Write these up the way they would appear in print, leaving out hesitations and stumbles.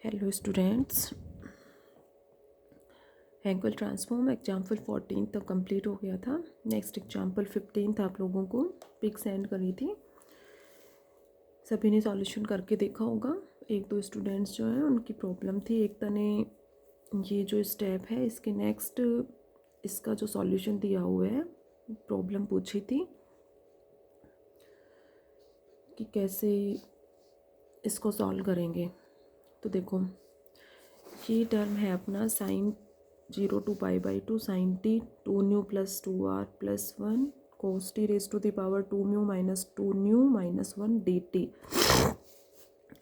Hello students, Henkel transform example 14 तक complete हो गया था। नेक्स्ट एग्जाम्पल 15 आप लोगों को पिक सेंड करी थी, सभी ने सॉल्यूशन करके देखा होगा। एक दो स्टूडेंट्स जो हैं उनकी प्रॉब्लम थी, एक तने ये जो स्टेप है इसके नेक्स्ट इसका जो सॉल्यूशन दिया हुआ है, प्रॉब्लम पूछी थी कि कैसे इसको सॉल्व करेंगे। तो देखो, ये टर्म है अपना sine 0 to π/2 sine t 2 nu plus 2r+1 cos t raise to the power 2 mu minus 2 न्यू-1 dt।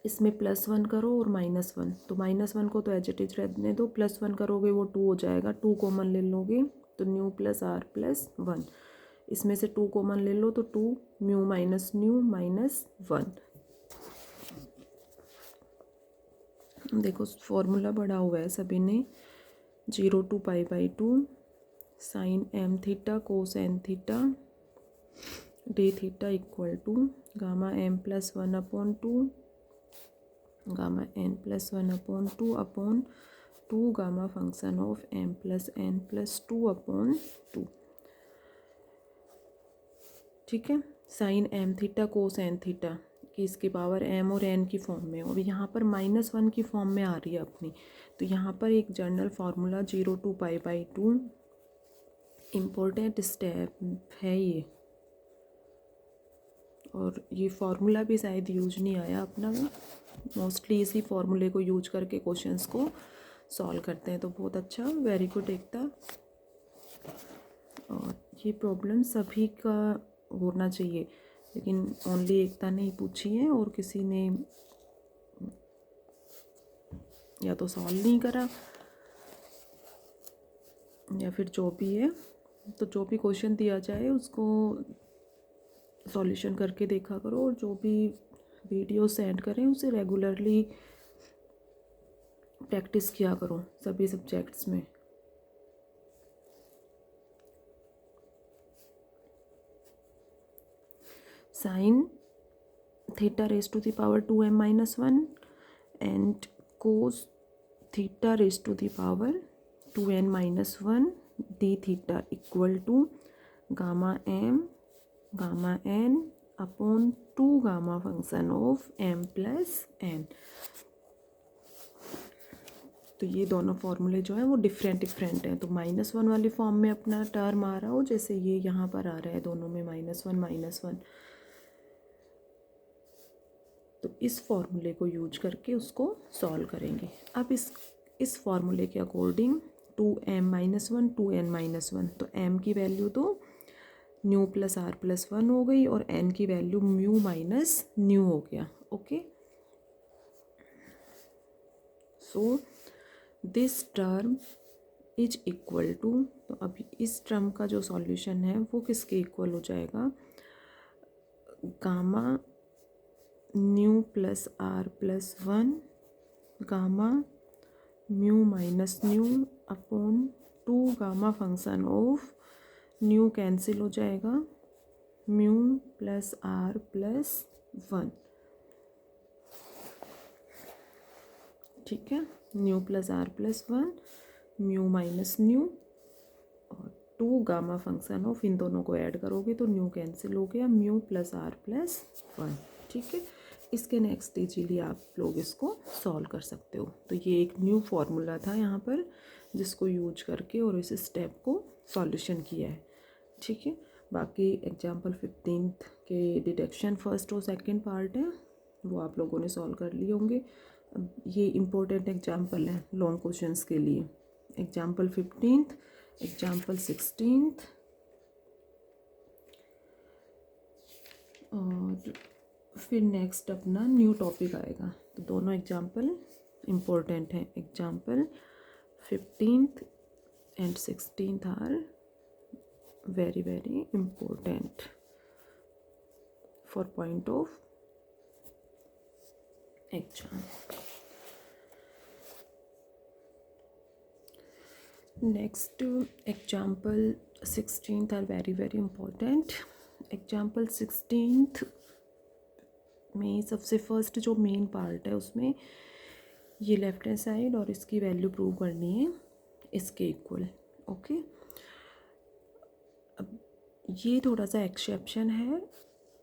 इसमें +1 करो और -1, तो -1 को तो एज इट इज रहने दो, +1 करोगे वो 2 हो जाएगा, 2 कॉमन ले लोगे तो न्यू प्लस r+1। इसमें से 2 कॉमन ले लो तो 2 म्यू माइनस न्यू -1। देखो फॉर्मूला बढ़ा हुआ है सभी ने, 0 to π/2 sine m theta cos n theta d theta equal to gamma m+1/2 gamma n+1/2 upon 2 gamma function of m+n+2/2। ठीक है, sine m theta cos n theta कि इसकी पावर m और n की फॉर्म में, और यहाँ पर -1 की फॉर्म में आ रही है अपनी। तो यहाँ पर एक general formula 0 to π/2 important step है ये, और ये फार्मूला भी शायद यूज नहीं आया अपना, मोस्टली इसी फार्मूले को यूज करके क्वेश्चंस को सॉल्व करते हैं। तो बहुत अच्छा, वेरी गुड एकता। और ये प्रॉब्लम सभी का होना चाहिए, लेकिन ओनली एकता ने ही पूछी है और किसी ने या तो सॉल्व नहीं करा या फिर जो भी है, तो जो भी क्वेश्चन दिया जाए उसको सॉल्यूशन करके देखा करो, और जो भी वीडियो सेंड करें उसे रेगुलरली प्रैक्टिस किया करो सभी सब्जेक्ट्स में। Sine theta raise to the power 2m-1 and cos theta raise to the power 2n-1 d theta equal to gamma m gamma n upon 2 gamma function of m+n। तो ये दोनों फॉर्मूले जो हैं वो डिफरेंट हैं। तो -1 वाली फॉर्म में अपना टर्म आ रहा हो, जैसे ये यहाँ पर आ रहा है दोनों में -1। तो इस फॉर्मूले को यूज करके उसको सॉल्व करेंगे। अब इस फॉर्मूले के अकॉर्डिंग 2m-1 2n-1, तो m की वैल्यू तो न्यू प्लस r+1 हो गई और n की वैल्यू म्यू माइनस न्यू हो गया। Okay, so this term is equal to, तो अभी इस टर्म का जो सॉल्यूशन है वो किसके इक्वल हो जाएगा, gamma new plus r+1 gamma mu minus new upon 2 gamma function of new cancel हो जाएगा, म्यू प्लस r+1। ठीक है, new plus r+1 mu minus new और 2 गामा फंक्शन ऑफ, इन दोनों को ऐड करोगे तो न्यू कैंसिल हो गया, म्यू प्लस r+1। ठीक है, इसके नेक्स्ट इजीली आप लोग इसको सॉल्व कर सकते हो। तो ये एक न्यू फार्मूला था यहाँ पर जिसको यूज करके और इस स्टेप को सॉल्यूशन किया है। ठीक है, बाकी एग्जाम्पल 15 के डिडक्शन फर्स्ट और सेकंड पार्ट है वो आप लोगों ने सॉल्व कर लिए होंगे। अब ये इम्पोर्टेंट एग्जाम्पल है लॉन्ग क्वेश्चंस के लिए, एग्जाम्पल 15, एग्जाम्पल 16 और फिर नेक्स्ट अपना न्यू टॉपिक आएगा। तो दोनों एग्जाम्पल इम्पोर्टेंट हैं, example 15 and 16 are very important for point of exam. Next example 16th are very important. Example 16 में सबसे फर्स्ट जो मेन पार्ट है उसमें ये लेफ्ट हैंड साइड और इसकी वैल्यू प्रूव करनी है इसके इक्वल। ओके, अब ये थोड़ा सा एक्सेप्शन है।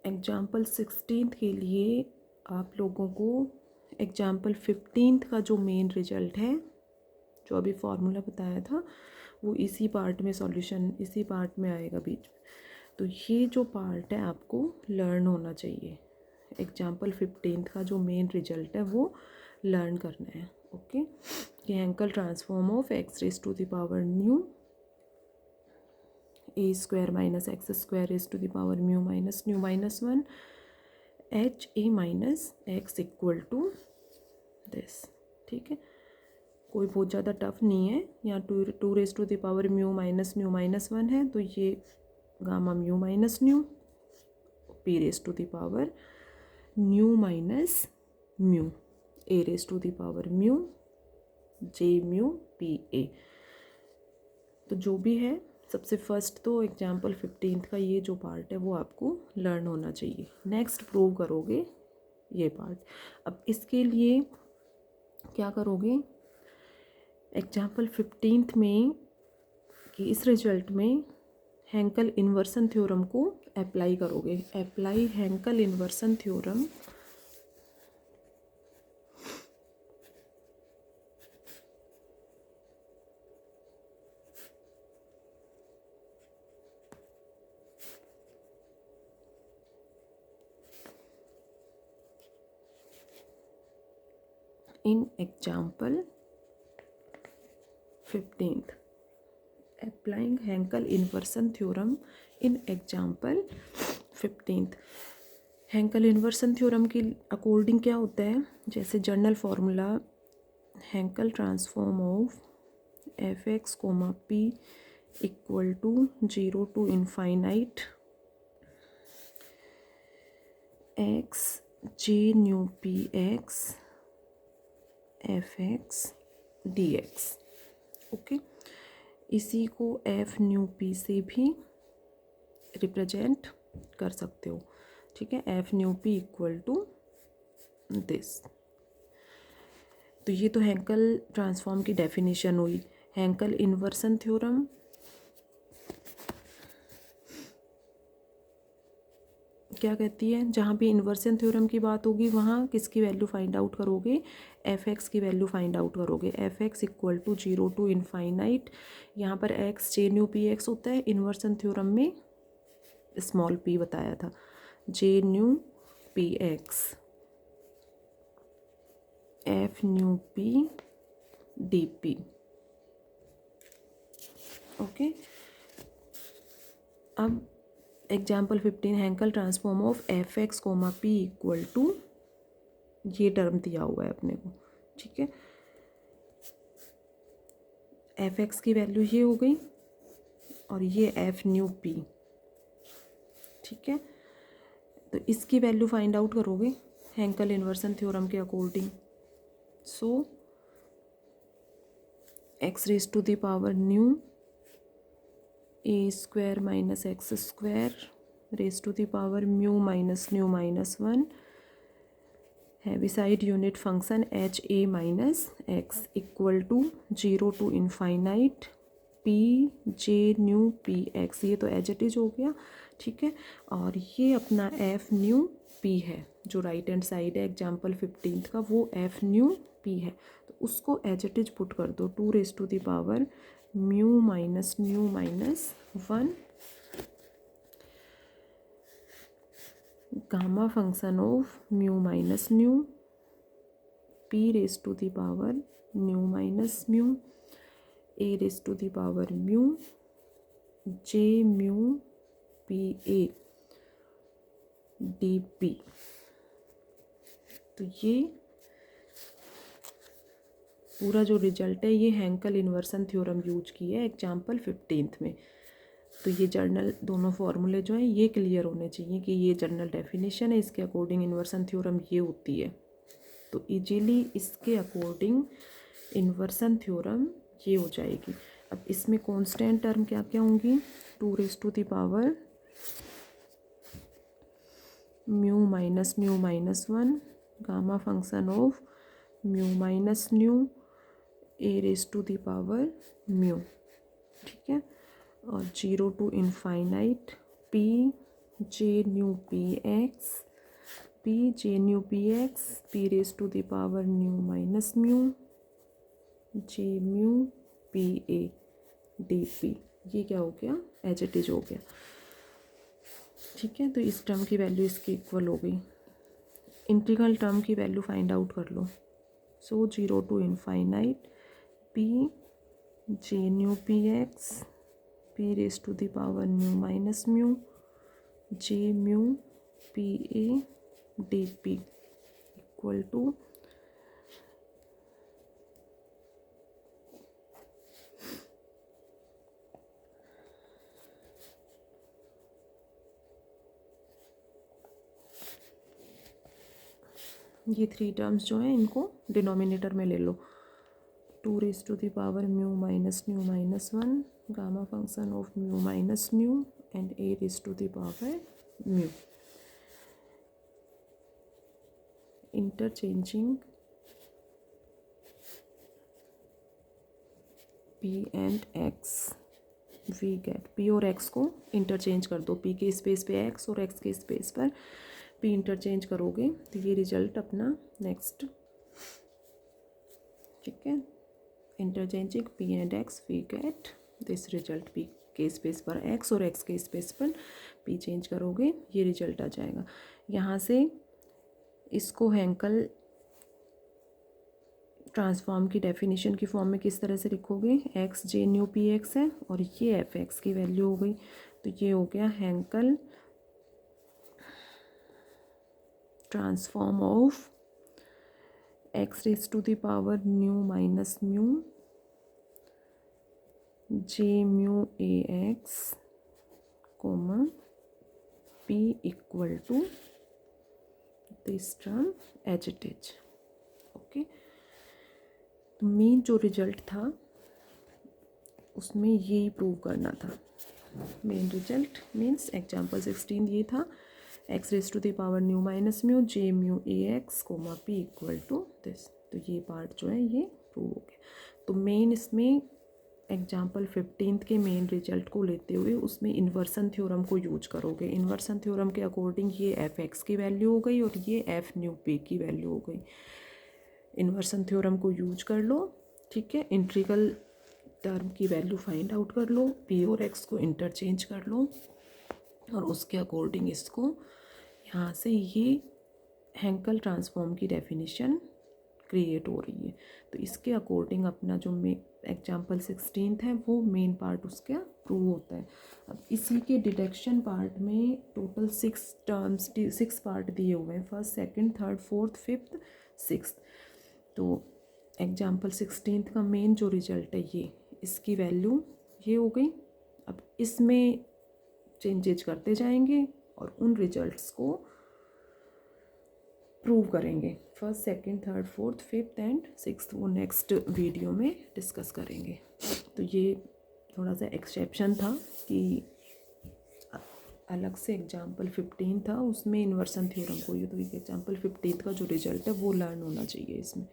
एग्जाम्पल 16 के लिए आप लोगों को एग्जाम्पल 15 का जो मेन रिजल्ट है, जो अभी फॉर्मूला बताया था, वो इसी पार्ट में सॉल्यूशन इसी पार्ट में आएगा बीच में। तो ये जो पार्ट है आपको लर्न होना चाहिए। एग्जाम्पल 15 का जो मेन रिजल्ट है वो लर्न करना है। ओके, ये Hankel transform of x raise to the power nu a square minus x square raise to the power mu minus nu minus 1 h a minus x equal to this. ठीक है, कोई बहुत ज़्यादा tough नहीं है। यहाँ two raise to the power mu minus nu minus 1 है, तो ये gamma mu minus nu, p raise to the power nu minus mu, a raise to the power mu, j mu p a. तो जो भी है, सबसे first तो example 15 का ये जो पार्ट है वो आपको लर्न होना चाहिए। नेक्स्ट प्रूव करोगे ये पार्ट। अब इसके लिए क्या करोगे, एग्जाम्पल 15 में कि इस रिजल्ट में हैंकल इन्वर्सन थ्योरम को अप्लाई करोगे। Apply Henkel inversion theorem in example 15th, applying Hankel inversion theorem in example 15th। Hankel inversion theorem के अकॉर्डिंग क्या होता है, जैसे general formula Hankel transform of f x comma p equal to 0 to infinite x J nu p x f x d x. Okay, इसी को F nu P से भी represent कर सकते हो। ठीक है, f nu p equal to this. तो ये तो हैंकल ट्रांसफॉर्म की डेफिनेशन हुई। हैंकल इन्वर्सन थ्योरम क्या कहती है, जहाँ भी इन्वर्सन थ्योरम की बात होगी वहाँ किसकी वैल्यू फाइंड आउट करोगे, एफ एक्स की वैल्यू फाइंड आउट करोगे। F x equal to 0 to infinite, यहाँ पर एक्स जे न्यू पी एक्स होता है, इन्वर्सन थ्योरम में स्मॉल पी बताया था, J nu p x f nu p d p. Okay, अब example 15 Hankel transform of f x comma p equal to, ये term दिया हुआ है अपने को। ठीक है, एफ एक्स की वैल्यू ये हो गई और ये एफ न्यू पी। ठीक है, तो इसकी वैल्यू फाइंड आउट करोगे हैंकल इन्वर्सन थ्योरम के according. So x raise to the power nu a square minus x square raise to the power mu minus nu minus 1 Heaviside unit function h a minus x equal to 0 to infinite p J nu p x. ये तो as it is हो गया। ठीक है, और ये अपना F nu P है, जो राइट हैंड साइड है एग्जाम्पल 15 का, वो एफ न्यू पी है। तो उसको एज इट इज पुट कर दो, 2 raise to the power mu minus nu minus 1 gamma function of mu minus nu p raise to the power mu minus mu a raise to the power mu j mu p a d p. तो ये पूरा जो result है ये Henkel inversion theorem use की है example 15 में। तो ये जर्नल दोनों फार्मूले जो हैं ये क्लियर होने चाहिए कि ये जर्नल डेफिनेशन है, इसके अकॉर्डिंग इन्वर्सन थ्योरम ये होती है। तो इजीली इसके अकॉर्डिंग इन्वर्सन थ्योरम ये हो जाएगी। अब इसमें कांस्टेंट टर्म क्या क्या होंगी, 2 raise to the power mu minus nu minus 1 gamma function of mu minus nu a raise to the power mu, ठीक है। और 0 to infinite p J nu p x, p J nu p x, p raise to the power nu minus mu j mu p a d p. ये क्या हो गया, as it is हो गया, ठीक है। तो इस टर्म की वैल्यू इसकी इक्वल हो गई। इंटीग्रल टर्म की वैल्यू फाइंड आउट कर लो। So 0 to infinite p J nu p x, p raise to the power nu minus mu j mu p a d p equal to ये 3 terms जो हैं इनको denominator में ले लो। 2 raise to the power mu minus one, gamma function of mu minus nu and a raise to the power mu. Interchanging p and x, we get p और x को interchange कर दो। p के space पे x और x के space पर p interchange करोगे तो ये रिजल्ट अपना नेक्स्ट, ठीक है। Interchanging p and x we get this result. p के स्पेस पर x और x के स्पेस पर p चेंज करोगे ये रिजल्ट आ जाएगा। यहाँ से इसको हैंकल ट्रांसफॉर्म की डेफिनेशन की फॉर्म में किस तरह से लिखोगे, x j nu p x है और ये एफ एक्स की वैल्यू हो गई, तो ये हो गया Hankel transform of x raise to the power nu minus mu j mu a x comma p equal to this term as it is, okay. तो मेन जो रिजल्ट था उसमें यही प्रूव करना था। मेन रिजल्ट मीन्स एग्जाम्पल 16 ये था, x raise to the power nu minus mu j mu a x comma p equal to this. तो ये पार्ट जो है ये प्रूव हो गया। तो मेन इसमें एग्जाम्पल 15 के मेन रिजल्ट को लेते हुए उसमें इन्वर्सन थ्योरम को यूज करोगे। इन्वर्सन थ्योरम के अकॉर्डिंग ये एफ एक्स की वैल्यू हो गई और ये एफ न्यू पी की वैल्यू हो गई। इन्वर्सन थ्योरम को यूज कर लो, ठीक है। इंटीग्रल टर्म की वैल्यू फाइंड आउट कर लो, पी और एक्स को इंटरचेंज कर लो और उसके अकॉर्डिंग इसको यहाँ से ये हैंकल ट्रांसफॉर्म की डेफिनेशन क्रिएट हो रही है। तो इसके अकॉर्डिंग अपना जो एग्जाम्पल 16 है वो मेन पार्ट उसका प्रूव होता है। अब इसी के डिडक्शन पार्ट में टोटल 6 पार्ट दिए हुए हैं, first second third fourth fifth sixth. तो एग्जाम्पल 16 का मेन जो रिजल्ट है ये, इसकी वैल्यू ये हो गई। अब इसमें चेंजेज करते जाएंगे और उन रिजल्ट्स को प्रूव करेंगे। First second third fourth fifth and sixth वो नेक्स्ट वीडियो में डिस्कस करेंगे। तो ये थोड़ा सा एक्सेप्शन था कि अलग से एग्जाम्पल 15 था उसमें इन्वर्सन थ्योरम को, ये तो एग्जाम्पल 15 का जो रिजल्ट है वो लर्न होना चाहिए इसमें।